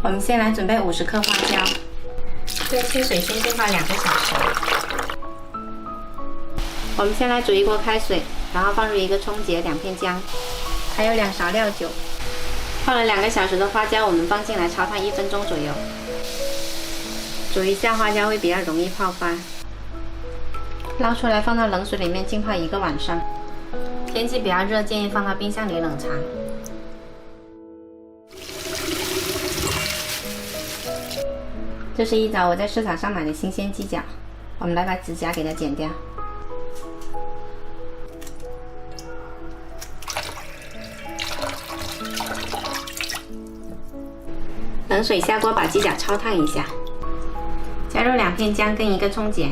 我们先来准备50克花椒，用清水先浸泡2个小时。我们先来煮一锅开水，然后放入1个葱节、2片姜，还有2勺料酒。泡了2个小时的花椒，我们放进来焯烫1分钟左右。煮一下，花椒会比较容易泡发。捞出来放到冷水里面浸泡1个晚上。天气比较热，建议放到冰箱里冷藏。这是一早我在市场上买的新鲜鸡脚，我们来把指甲给它剪掉。冷水下锅，把鸡脚焯烫一下，加入2片姜跟1个葱节，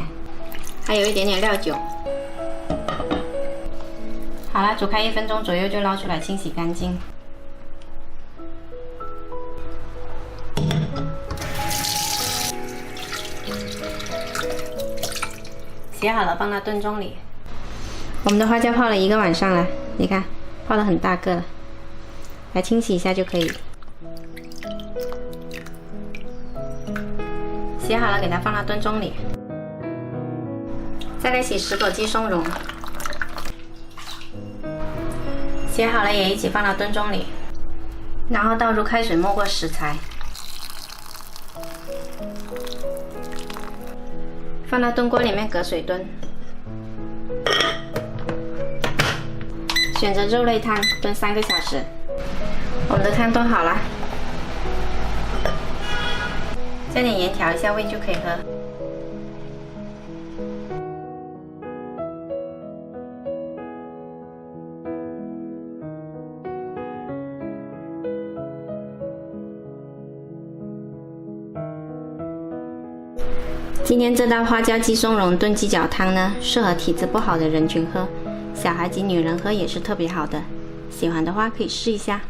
还有一点点料酒。好了，煮开1分钟左右就捞出来清洗干净。洗好了，放到炖盅里。我们的花椒泡了1个晚上了，你看，泡得很大个了，来清洗一下就可以。洗好了，给它放到炖盅里。再来洗石果鸡松茸，洗好了也一起放到炖盅里，然后倒入开水没过食材。放到炖锅里面隔水炖，选择肉类汤炖3个小时。我们的汤炖好了，加点盐调一下味就可以喝。今天这道花椒鸡松茸炖鸡脚汤呢，适合体质不好的人群喝，小孩及女人喝也是特别好的。喜欢的话可以试一下。